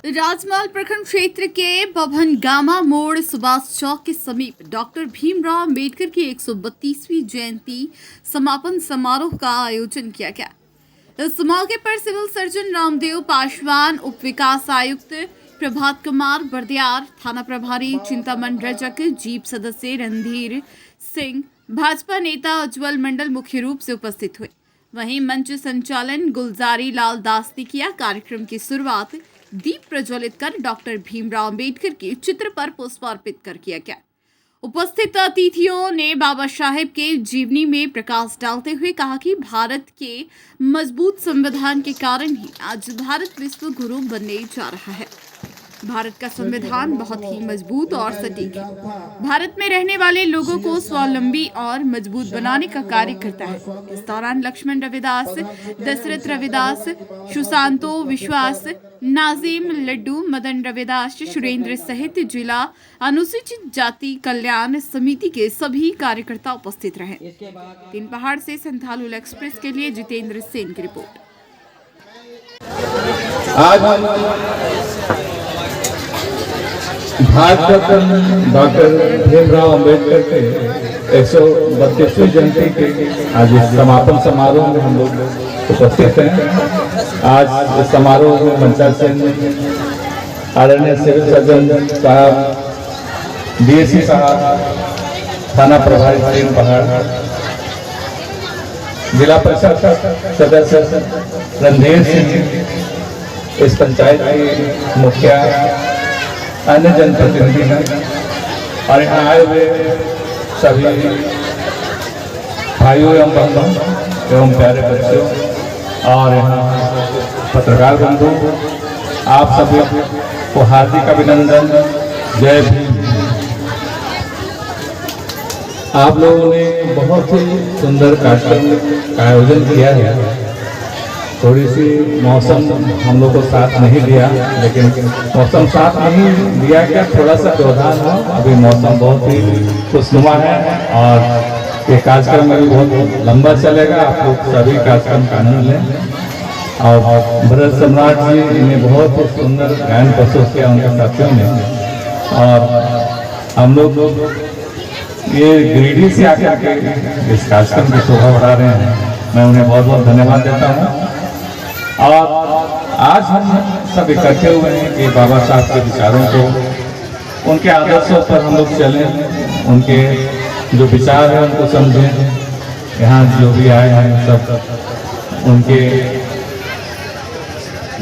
राजमहल प्रखंड क्षेत्र के बभनगामा मोड़ सुभाष चौक के समीप डॉक्टर भीमराव अंबेडकर की 132वीं जयंती समापन समारोह का आयोजन किया गया। इस मौके पर सिविल सर्जन रामदेव पासवान, उप विकास आयुक्त प्रभात कुमार बर्दियार, थाना प्रभारी चिंतामन रजक, जीप सदस्य रणधीर सिंह, भाजपा नेता उज्जवल मंडल मुख्य रूप से उपस्थित हुए। वहीं मंच संचालन गुलजारी लाल दास ने किया। कार्यक्रम की शुरुआत दीप प्रज्वलित कर डॉक्टर भीमराव अंबेडकर के चित्र पर पुष्प अर्पित कर किया गया। उपस्थित अतिथियों ने बाबा साहेब के जीवनी में प्रकाश डालते हुए कहा कि भारत के मजबूत संविधान के कारण ही आज भारत विश्व गुरु बनने जा रहा है। भारत का संविधान बहुत ही मजबूत और सटीक है। भारत में रहने वाले लोगों को स्वावलंबी और मजबूत बनाने का कार्य करता है। इस दौरान लक्ष्मण रविदास, दशरथ रविदास, सुशांतो विश्वास, नाजिम लड्डू, मदन रविदास, सुरेंद्र सहित जिला अनुसूचित जाति कल्याण समिति के सभी कार्यकर्ता उपस्थित रहे। तीन पहाड़ से संथालुल एक्सप्रेस के लिए जितेंद्र सेन की रिपोर्ट। भारत रत्न डॉक्टर भीमराव अंबेडकर के 132वीं जयंती के आज इस समापन समारोह में हम लोग उपस्थित हैं। आज इस समारोह में मंचासीन आदरणीय सिविल सर्जन साहब, डीएसपी साहब, थाना प्रभारी तीन पहाड़, जिला परिषद सदस्य रणधीर सिंह, इस पंचायत के मुखिया, अन्य जनप्रतिनिधि हैं और यहाँ आए हुए सभी भाइयों एवं बहनों एवं प्यारे बच्चों और यहाँ पत्रकार बंधु, आप सभी को हार्दिक अभिनंदन। जय भीम। आप लोगों ने बहुत ही सुंदर कार्यक्रम का आयोजन किया है। थोड़ी सी मौसम हम लोग को साथ नहीं दिया, लेकिन मौसम साथ नहीं दिया क्या, थोड़ा सा व्यवधान हो। अभी मौसम बहुत ही खुशनुमा है और ये कार्यक्रम में भी बहुत लंबा चलेगा। आप लोग सभी कार्यक्रम का आनंद लें। और भरत सम्राट जी ने बहुत ही सुंदर गायन प्रस्तुत किया उनके साथियों ने। और हम लोग ये गिरिडीह से आकर के इस कार्यक्रम की शोभा बढ़ा रहे हैं। मैं उन्हें बहुत बहुत धन्यवाद देता हूँ। और आज हम सब इकट्ठे हुए हैं कि बाबा साहब के विचारों को, उनके आदर्शों पर हम लोग चलें, उनके जो विचार हैं उनको समझें। यहाँ जो भी आए हैं सब उनके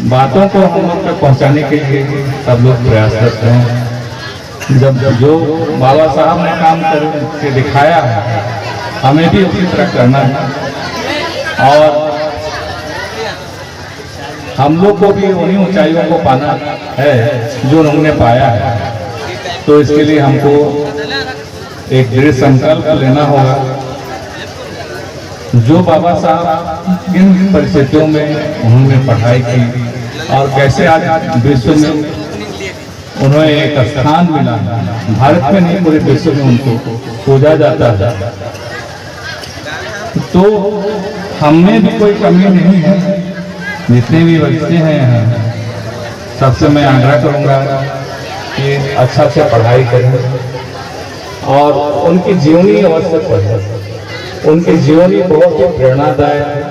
बातों को हम लोग तक पहुँचाने के लिए सब लोग प्रयासरत हैं। जब जो बाबा साहब ने काम करके दिखाया है, हमें भी उसी तरह करना है और हम लोग को भी उन्हीं ऊंचाइयों को पाना है जो उन्होंने पाया है। तो इसके लिए हमको एक दृढ़ संकल्प लेना होगा। जो बाबा साहब किन परिस्थितियों में उन्होंने पढ़ाई की और कैसे आज विश्व में उन्हें एक स्थान मिला, भारत में नहीं पूरे विश्व में उनको पूजा जाता है। तो हमें भी कोई कमी नहीं है। जितने भी बच्चे हैं यहाँ, सबसे मैं आग्रह करूँगा कि अच्छा से पढ़ाई करें और उनकी जीवनी अवश्य पढ़ें। उनकी जीवनी बहुत ही प्रेरणादायक है।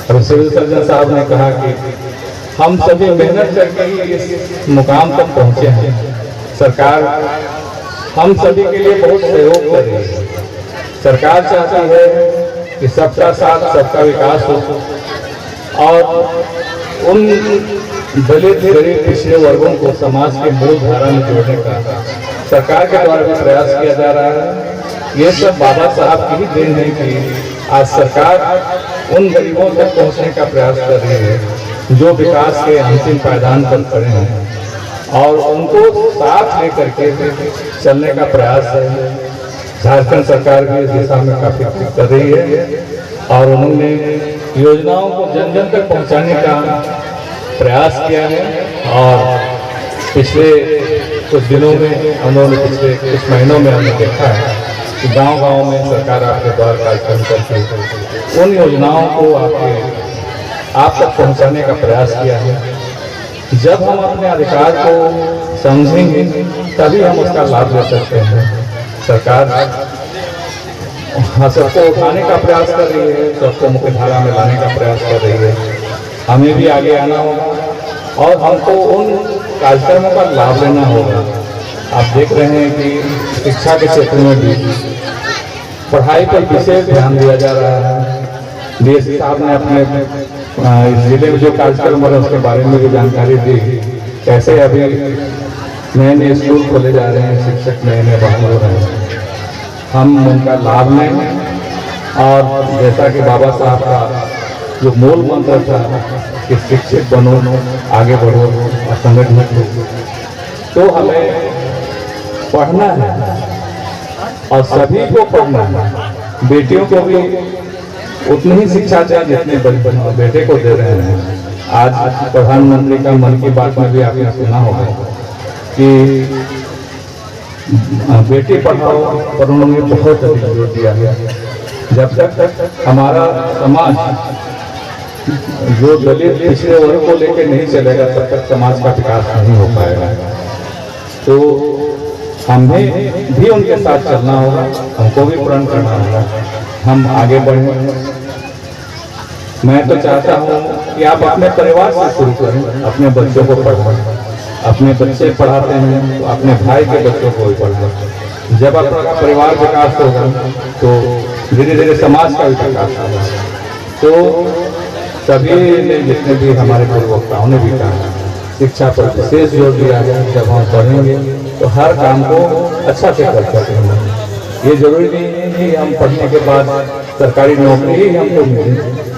और सिविल सर्जन साहब ने कहा कि हम सभी मेहनत करके ही इस मुकाम तक पहुँचे हैं। सरकार हम सभी के लिए बहुत सहयोग कर रही है। सरकार चाहती है कि सबका साथ सबका विकास हो और उन दलित, गरीब, पिछड़े वर्गों को समाज के मूल धारा में जोड़ने का सरकार के द्वारा भी प्रयास किया जा रहा है। ये सब बाबा साहब की ही देन है कि आज सरकार उन गरीबों तक पहुंचने का प्रयास कर रही है जो विकास के अंतिम पायदान पर खड़े हैं और उनको साथ लेकर के चलने का प्रयास है। झारखंड सरकार भी इस दिशा में काफी कर रही है और उन्होंने योजनाओं को जन जन तक पहुंचाने का प्रयास किया है। और पिछले कुछ दिनों में पिछले कुछ महीनों में हमने देखा है कि गांव-गांव में सरकार आपके द्वार कार्यक्रम करके उन योजनाओं को आप तक पहुंचाने का प्रयास किया है। जब हम अपने अधिकार को समझेंगे तभी हम उसका लाभ ले सकते हैं। सरकार सबको उठाने का प्रयास कर रही है, सबको मुख्य धारा में लाने का प्रयास कर रही है। हमें भी आगे आना होगा और हमको उन कार्यक्रमों का लाभ लेना होगा। आप देख रहे हैं कि शिक्षा के क्षेत्र में भी पढ़ाई पर विशेष ध्यान दिया जा रहा है। डीएसपी साहब ने अपने इस जिले में जो कार्यक्रम हो रहे हैं उसके बारे में भी जानकारी दी। कैसे अभी नए नए स्कूल खोले जा रहे हैं, शिक्षक नए नए बहाल हो रहे हैं, हम उनका लाभ लें। और जैसा कि बाबा साहब का जो मूल मंत्र था कि शिक्षित बनो, आगे बढ़ो और संगठित हो, तो हमें पढ़ना है और सभी को पढ़ना है। बेटियों को भी उतनी ही शिक्षा चाहिए जितने बेटे को दे रहे हैं। आज प्रधानमंत्री का मन की बात में भी आपने सुना होगा कि बेटी पढ़ाओ पर उन्होंने बहुत अधिक जोर दिया है। जब तक हमारा समाज जो दलित पिछड़े वर्ग को लेकर नहीं चलेगा तब तक समाज का विकास नहीं हो पाएगा। तो हमें भी उनके साथ चलना होगा, हमको भी प्रण करना होगा, हम आगे बढ़ें। मैं तो चाहता हूँ कि आप अपने परिवार से शुरू करें, अपने बच्चों को पढ़ाएं। अपने बच्चे पढ़ाते हैं तो अपने भाई के बच्चों को भी पढ़ाएं। जब आपका परिवार विकास होगा तो धीरे धीरे समाज का भी विकास होगा। तो सभी ने जितने भी हमारे पूर्ववक्ताओं ने भी कहा, शिक्षा पर विशेष जोर दिया है। जब हम पढ़ेंगे तो हर काम को अच्छा से कर सकते हैं। ये जरूरी नहीं है कि हम पढ़ने के बाद सरकारी नौकरी ही हमको मिले।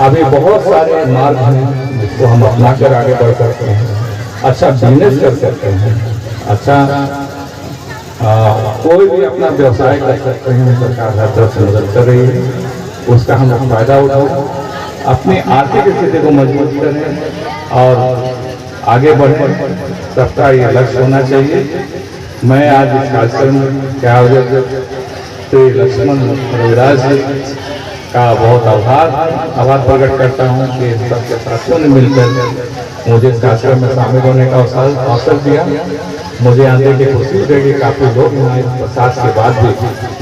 अभी बहुत सारे मार्ग हैं जिसको हम अपना कर आगे बढ़ सकते हैं, अच्छा बिजनेस कर सकते हैं, अच्छा कोई भी अपना व्यवसाय कर सकते हैं। सरकार हर तरफ से मदद कर रही है, उसका हम फायदा उठाओ, अपनी आर्थिक स्थिति को मजबूत करें और आगे बढ़ें। सबका ये लक्ष्य होना चाहिए। मैं आज इस कार्यक्रम के आयोजक श्री लक्ष्मण रविराज जी का बहुत आभार प्रकट करता हूँ कि सबके साथियों ने मिलकर मुझे इस कार्यक्रम में शामिल होने का अवसर दिया। मुझे यहाँ देख के खुशी हो गई, काफ़ी लोग यहाँ प्रसाद के बाद भी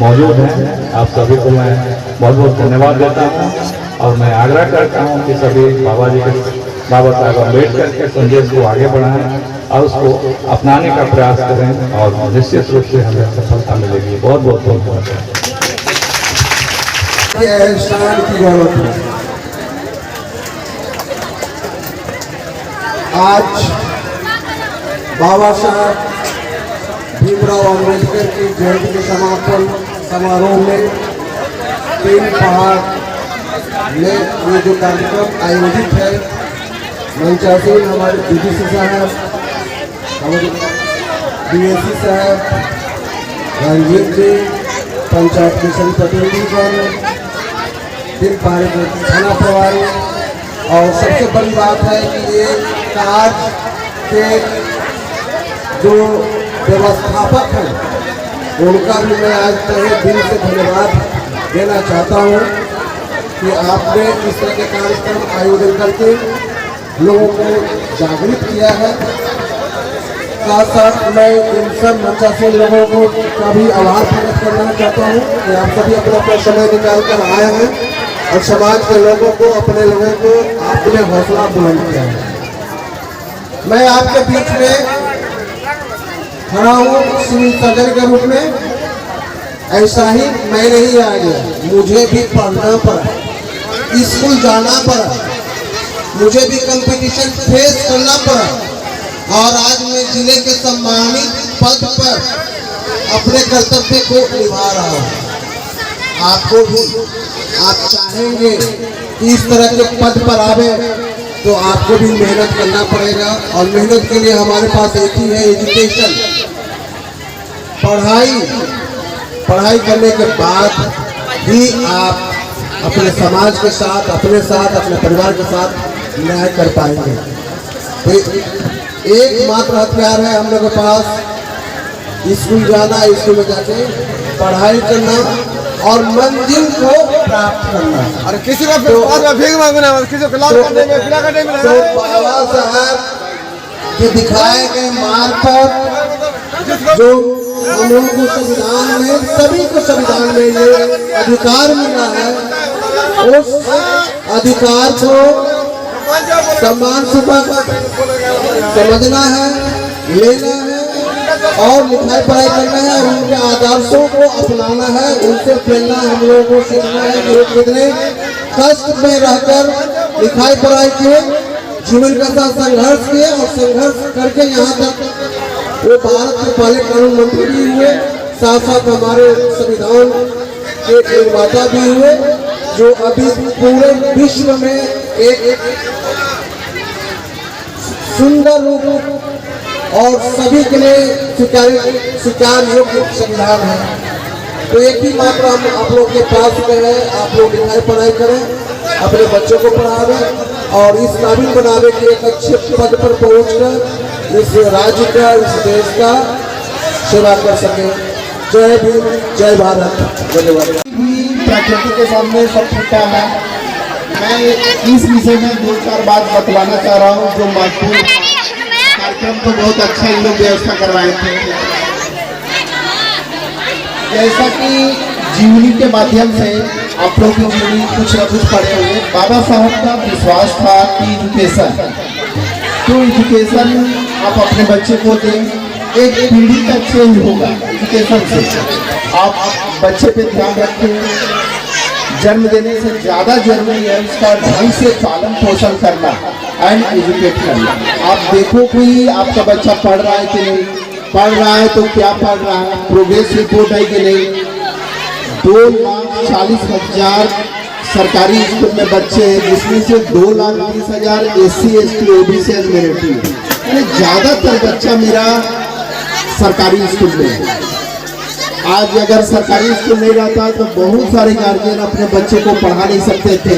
मौजूद हैं। आप सभी को मैं बहुत बहुत धन्यवाद देता हूँ और मैं आग्रह करता हूँ कि सभी बाबा साहब अम्बेडकर के संदेश को आगे बढ़ाएं और उसको अपनाने का प्रयास करें और निश्चित रूप से हमें सफलता मिलेगी। बहुत बहुत धन्यवाद। एहसान की जरूरत है। आज बाबा साहब भीमराव अम्बेडकर की जयंती के समापन समारोह में तीन पहाड़ में ये जो कार्यक्रम आयोजित है, मंचासीन हमारे डीडीसी साहब, हमारे डीएससी साहब, रंजीत जी, पंचायत मिशन प्रतिनिधिगण, दिन पहाड़ी के थाना प्रभारी। और सबसे बड़ी बात है कि ये कार्य के जो व्यवस्थापक हैं उनका भी मैं आज तहे दिल से धन्यवाद देना चाहता हूँ कि आपने इस तरह के कार्यक्रम आयोजन करके लोगों को जागरूक किया है। साथ साथ मैं इन सब मंचासीन लोगों को का भी आभार प्रकट करना चाहता हूँ कि आप सभी अपना अपना समय निकाल कर आए हैं और समाज के लोगों को, अपने लोगों को आपने हौसला बुलंद किया है। मैं आपके बीच में खड़ा हूँ सिविल सर्जन के रूप में। ऐसा ही मैं नहीं आ गया, मुझे भी पढ़ना पड़ा, स्कूल जाना पड़ा, मुझे भी कंपटीशन फेस करना पड़ा और आज मैं जिले के सम्मानित पद पर अपने कर्तव्य को निभा रहा हूँ। आपको भी, आप चाहेंगे कि इस तरह के पद पर आवे तो आपको भी मेहनत करना पड़ेगा और मेहनत के लिए हमारे पास एक ही है, एजुकेशन। पढ़ाई करने के बाद ही आप अपने समाज के साथ, अपने परिवार के साथ न्याय कर पाएंगे। तो एकमात्र हथियार है हम लोग के पास, स्कूल जाना, स्कूल में जाके पढ़ाई करना और मंजिल को प्राप्त करना। और किसी को भीख मांगना, किसी को बाबा साहब कि दिखाए गए मार्ग पर जो हम लोगों को संविधान में, सभी को संविधान में ये अधिकार मिला है, उस अधिकार को सम्मानपूर्वक समझना है, लेना है और लिखाई पढ़ाई करना है और उनके आदर्शों को अपनाना है, उनसे प्रेरणा हम लोगों को सीखना है कि वो कितने कष्ट में रहकर लिखाई पढ़ाई किए, जीवन के साथ संघर्ष किए और संघर्ष करके यहाँ तक वो भारत के पहले कानून मंत्री भी हुए, साथ साथ हमारे संविधान के निर्माता भी हुए, जो अभी पूरे विश्व में एक सुंदर रूप और सभी के लिए स्वीकार योग्य संविधान है। तो एक ही मात्र हम आप लोग के पास में है, आप लोग लिखाई पढ़ाई करें, अपने बच्चों को पढ़ावें और इस काबिल बनावे कि एक अच्छे पद पर पहुंचकर इस राज्य का, इस देश का सेवा कर सके। जय भीम, जय भारत, धन्यवाद। प्रकृति के सामने सब छूटा है। मैं इस विषय में 2-4 बात बतलाना चाह रहा हूँ। जो महत्वपूर्ण कार्यक्रम तो बहुत अच्छा इन लोग व्यवस्था करवाए थे, जैसा कि जीवनी के माध्यम से आप लोग की जीवनी कुछ न कुछ पढ़े हुए। बाबा साहब का विश्वास था कि एजुकेशन, तो एजुकेशन आप अपने बच्चे को दें, एक पीढ़ी का चेंज होगा एजुकेशन से। आप बच्चे पे ध्यान रखें, जन्म देने से ज़्यादा जरूरी है उसका ढंग से पालन पोषण करना एंड एजुकेट करना। आप देखो कि आपका बच्चा पढ़ रहा है कि नहीं, पढ़ रहा है तो क्या पढ़ रहा है, प्रोग्रेस रिपोर्ट है कि नहीं। 2,40,000 सरकारी स्कूल में बच्चे हैं, जिसमें से 2,20,000 SC ST OBC and military है, यानी ज़्यादातर बच्चा मेरा सरकारी स्कूल में है। आज अगर सरकारी स्कूल नहीं रहता तो बहुत सारे गार्जियन अपने बच्चे को पढ़ा नहीं सकते थे।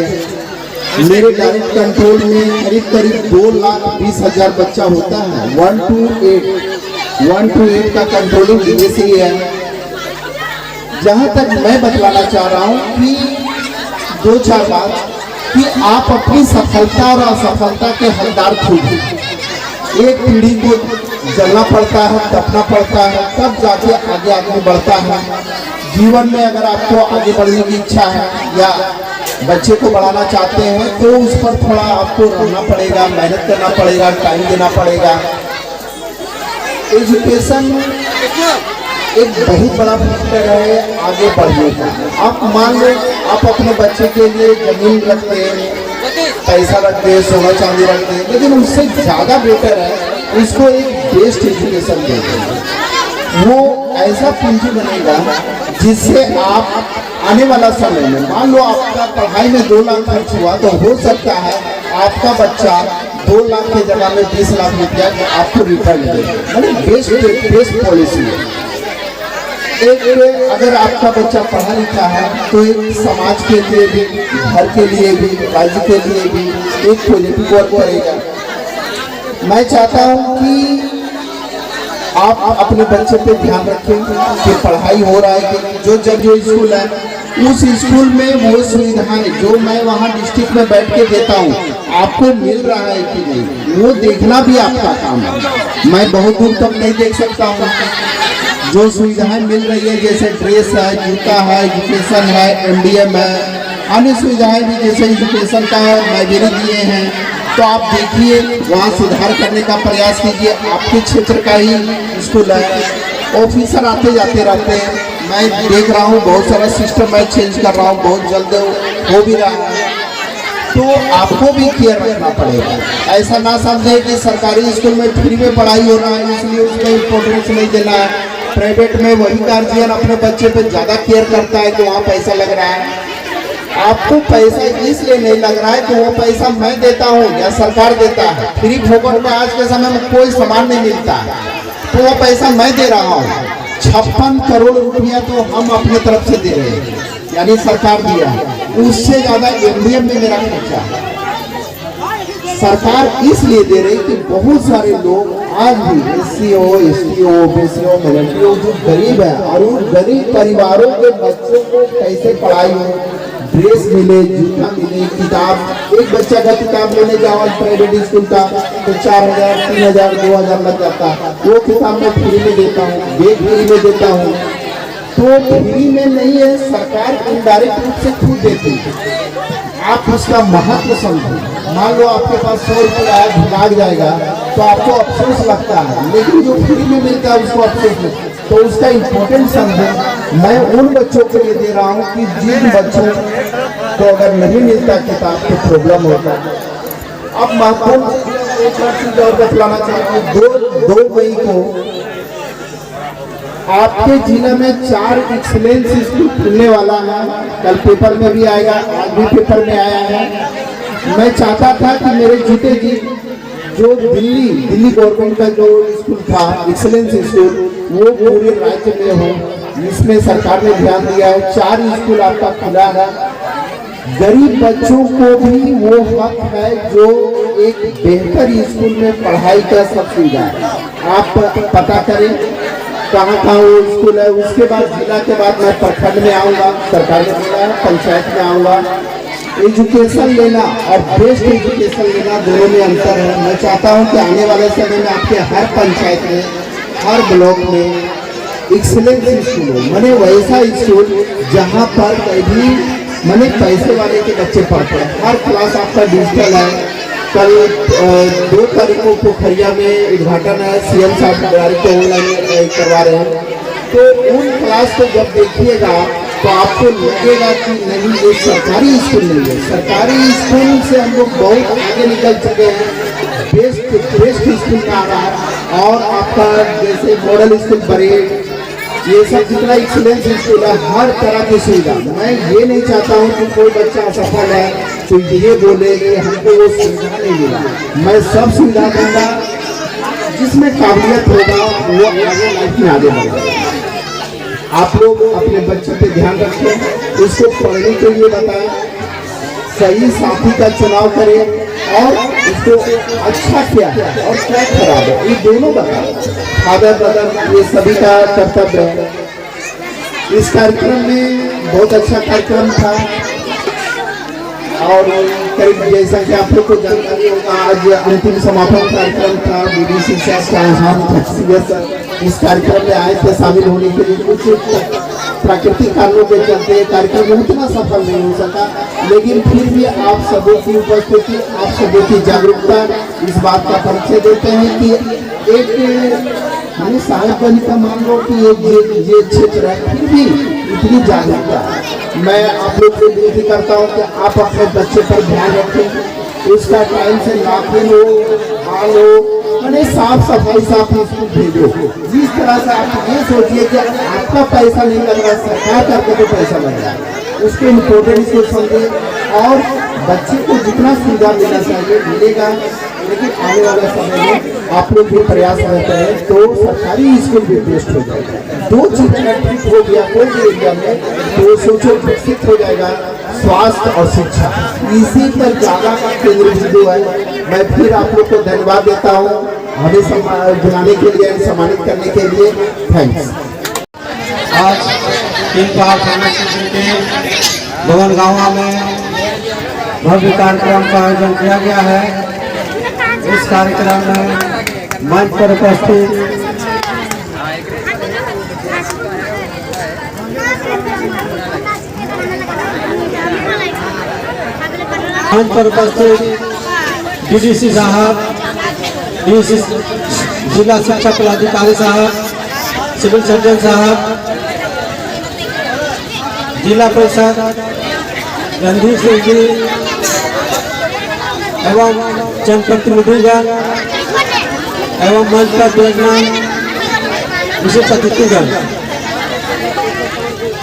मेरे डायरेक्ट कंट्रोल में करीब 2,20,000 बच्चा होता है। 1 to 8 का कंट्रोलिंग DSE है। जहाँ तक मैं बतलाना चाह रहा हूँ कि 2-4 बात कि आप अपनी सफलता और असफलता के हकदार खुद। एक पीढ़ी को जलना पड़ता है, तपना पड़ता है, तब जाके आगे आगे बढ़ता है। जीवन में अगर आपको आगे बढ़ने की इच्छा है या बच्चे को बढ़ाना चाहते हैं तो उस पर थोड़ा आपको रहना पड़ेगा, मेहनत करना पड़ेगा, टाइम देना पड़ेगा। एजुकेशन एक बहुत बड़ा फैक्टर है आगे बढ़ने का। आप मान लो आप अपने बच्चे के लिए जमीन रखते हैं, पैसा रखते हैं, सोना चांदी रखते हैं, लेकिन उससे ज़्यादा बेटर है उसको एक बेस्ट एजुकेशन देते हैं। वो ऐसा पूंजी बनेगा जिससे आप आने वाला समय में, मान लो आपका पढ़ाई में 2 लाख खर्च हुआ तो हो सकता है आपका बच्चा 2 लाख की जगह में 20 लाख रुपया आपको रिटर्न दे, यानी बेस्ट पॉलिसी है। एक अगर आपका बच्चा पढ़ा लिखा है तो एक समाज के लिए भी, घर के लिए भी, राज्य के लिए भी एक पॉजिटिव वर्क करेगा। मैं चाहता हूं कि आप अपने बच्चे पे ध्यान रखें कि पढ़ाई हो रहा है कि जो स्कूल है उस स्कूल में वो सुविधाएं जो मैं वहाँ डिस्ट्रिक्ट में बैठ के देता हूँ आपको मिल रहा है कि नहीं, वो देखना भी आपका काम है। मैं बहुत दूर तक नहीं देख सकता हूँ। जो सुविधाएं मिल रही है जैसे ड्रेस है, जूता है, एजुकेशन है, MDM है, अन्य सुविधाएं भी जैसे एजुकेशन का लाइब्रेरी दिए हैं, तो आप देखिए वहाँ सुधार करने का प्रयास कीजिए। आपके क्षेत्र का ही स्कूल है, ऑफिसर आते जाते रहते हैं, मैं देख रहा हूँ बहुत सारा सिस्टम मैं चेंज कर रहा हूँ, बहुत जल्द हो भी रहा है। तो आपको भी केयर रखना पड़ेगा। ऐसा ना समझे कि सरकारी स्कूल में फ्री में पढ़ाई हो रहा है इसलिए उसमें इम्पोर्टेंस नहीं देना है। प्राइवेट में वही गार्जियन अपने बच्चे पे ज़्यादा केयर करता है कि वहाँ पैसा लग रहा है। आपको पैसा इसलिए नहीं लग रहा है कि वो पैसा मैं देता हूँ या सरकार देता है। फ्री फोकट में आज के समय में कोई सामान नहीं मिलता है, तो वो पैसा मैं दे रहा हूँ। 56 करोड़ रुपया तो हम अपने तरफ से दे रहे हैं, यानी सरकार दिया है, उससे ज़्यादा MDM में मेरा खर्चा है। सरकार इसलिए दे रही कि बहुत सारे लोग आज भी SC ST OBC मिलिट्री जो गरीब है और उन गरीब परिवारों के बच्चों को कैसे पढ़ाई हो, ड्रेस मिले, जूता मिले, किताब एक बच्चा का किताब लेने जाओ प्राइवेट स्कूल का तो 4,000, 3,000, 2,000 लग जाता है। वो किताब मैं फ्री में देता हूँ, बैग फ्री में देता हूँ। तो फ्री में नहीं है, सरकार इनडायरेक्ट रूप से खुद देती है। आप उसका महत्व समझो। मान लो आपके पास 100 रुपया भाग जाएगा तो आपको अफसोस लगता है, लेकिन जो फ्री में मिलता है उसको अफसोस नहीं। तो उसका इम्पोर्टेंस समझो। मैं उन बच्चों के लिए दे रहा हूँ कि जिन बच्चों को अगर नहीं मिलता किताब तो प्रॉब्लम होता है। अब महत्वपूर्ण एक चीज और बतलाना चाहूँ, 2 मई को आपके जिला में 4 एक्सीलेंस स्कूल खुलने वाला है। कल पेपर में भी आएगा, आज भी पेपर में आया है। मैं चाहता था कि मेरे जीते जी जो दिल्ली गवर्नमेंट का जो स्कूल था एक्सीलेंस स्कूल, वो पूरे राज्य में हो। इसमें सरकार ने ध्यान दिया है। 4 स्कूल आपका खुला है। गरीब बच्चों को भी वो हक है जो एक बेहतर स्कूल में पढ़ाई का सब सुविधा है। आप पता करें कहाँ वो स्कूल है। उसके बाद जिला के बाद मैं प्रखंड में आऊँगा, सरकार ने बोला है पंचायत में आऊँगा। एजुकेशन लेना और बेस्ट एजुकेशन लेना दोनों में अंतर है। मैं चाहता हूँ कि आने वाले समय में आपके हर पंचायत में, हर ब्लॉक में एक्सीलेंस स्कूल हो, माने वैसा स्कूल जहाँ पर कभी माने पैसे वाले के बच्चे पढ़ते हैं। हर क्लास आपका डिजिटल है। कल 2 तारीख को पोखरिया में उद्घाटन है, सीएम साहब गाड़ी को ऑनलाइन करवा रहे हैं। तो उन क्लास को जब देखिएगा तो आपको लगेगा कि नहीं ये सरकारी स्कूल नहीं है। सरकारी स्कूल से हम लोग बहुत आगे निकल चुके हैं। बेस्ट स्कूल में आ रहा है। और आपका जैसे मॉडल स्कूल परेड, ये सब जितना एक्सीलेंस स्कूल है, हर तरह की सुविधा। मैं ये नहीं चाहता हूँ कि कोई बच्चा असफल है तो ये बोले कि हमको वो सुविधा नहीं मिला। मैं सब सुविधा दूंगा, जिसमें काबिलियत होगा वो आगे लाइफ में आगे बढ़ेगा। आप लोग अपने बच्चे पे ध्यान रखें, उसको पढ़ने के लिए बताएं, सही साथी का चुनाव करें और उसको अच्छा क्या है और क्या खराब है ये दोनों बताएं। फादर मदर ये सभी का कर्तव्य है। इस कार्यक्रम में बहुत अच्छा कार्यक्रम था और करीब जैसा कि आप लोग को जानकारी होगा, आज अंतिम समापन कार्यक्रम था। बीडीसी साहब इस कार्यक्रम में आए थे शामिल होने के लिए। कुछ प्राकृतिक कारणों के चलते कार्यक्रम उतना सफल नहीं हो सका, लेकिन फिर भी आप सबों की उपस्थिति, आप सबों की जागरूकता इस बात का परिचय देते हैं कि एक हमें साहिबगंज का मान लो कि ये क्षेत्र है, फिर भी इतनी जागरूकता। मैं आप लोग से विनती करता हूँ कि आप अपने बच्चे पर ध्यान रखें, उसका टाइम से नाखून हो, हाल हो, मैंने साफ सफाई साफ स्कूल भेजो। जिस तरह से आप ये सोचिए कि आपका पैसा नहीं लग रहा, सरकार करके तो पैसा लग रहा है, उसके इम्पोर्टेंस को समझे और बच्चे को जितना सुविधा मिलना चाहिए मिलेगा। लेकिन आने वाले समय में आप लोग भी प्रयास करते हैं तो सरकारी स्कूल भी बेस्ट हो जाएगा। 2 चीज अगर ठीक हो गया कोई भी एरिया में तो सोचो विकसित हो जाएगा। स्वास्थ्य और शिक्षा, इसी पर ज्यादा केंद्र बिंदु है। मैं फिर आप लोग को धन्यवाद देता हूँ हमें बुलाने के लिए, सम्मानित करने के लिए। थैंक्स। आज 3 पहाड़ थाना क्षेत्र के भवन गाँव में भव्य कार्यक्रम का आयोजन किया गया है। इस कार्यक्रम में मंच पर उपस्थित डीडीसी साहब, डीसी जिला शिक्षा पदाधिकारी साहब, सिविल सर्जन साहब, जिला परिषद रणधीर सिंह जी एवं जनप्रतिनिधिगण एवं मंच पर विराजमान विशेष अतिथिगण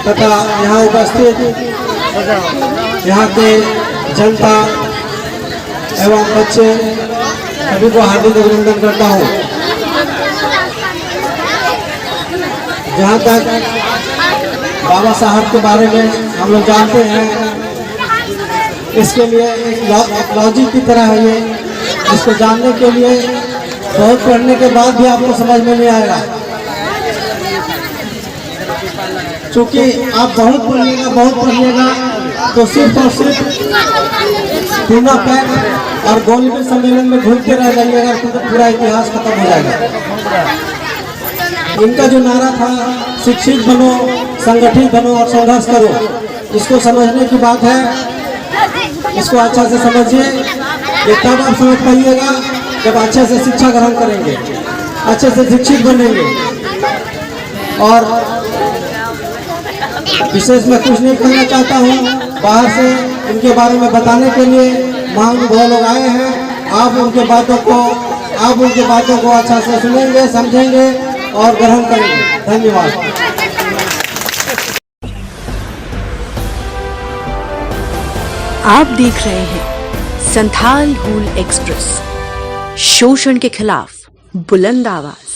तथा यहाँ उपस्थित यहाँ के जनता एवं बच्चे सभी को हार्दिक अभिनंदन करता हूँ। जहाँ तक बाबा साहब के बारे में हम लोग जानते हैं, इसके लिए एक लॉजिक की तरह है ये। इसको जानने के लिए बहुत पढ़ने के बाद भी आपको समझ में नहीं आएगा, क्योंकि आप बहुत पढ़िएगा तो सिर्फ और सिर्फ पूना पैक और गोलमेज सम्मेलन में घूमते रह जाइएगा तो पूरा इतिहास खत्म हो जाएगा। इनका जो नारा था शिक्षित बनो, संगठित बनो और संघर्ष करो, इसको समझने की बात है। इसको अच्छा से समझिए। ये तब आप समझ पाइएगा जब अच्छे से शिक्षा ग्रहण करेंगे, अच्छे से शिक्षित बनेंगे। और विशेष मैं कुछ नहीं कहना चाहता हूँ, बाहर से इनके बारे में बताने के लिए महानुभाव लोग आए हैं। आप उनके बातों को अच्छा से सुनेंगे, समझेंगे और ग्रहण करेंगे। धन्यवाद। आप देख रहे हैं संथाल हूल एक्सप्रेस, शोषण के खिलाफ बुलंद आवाज।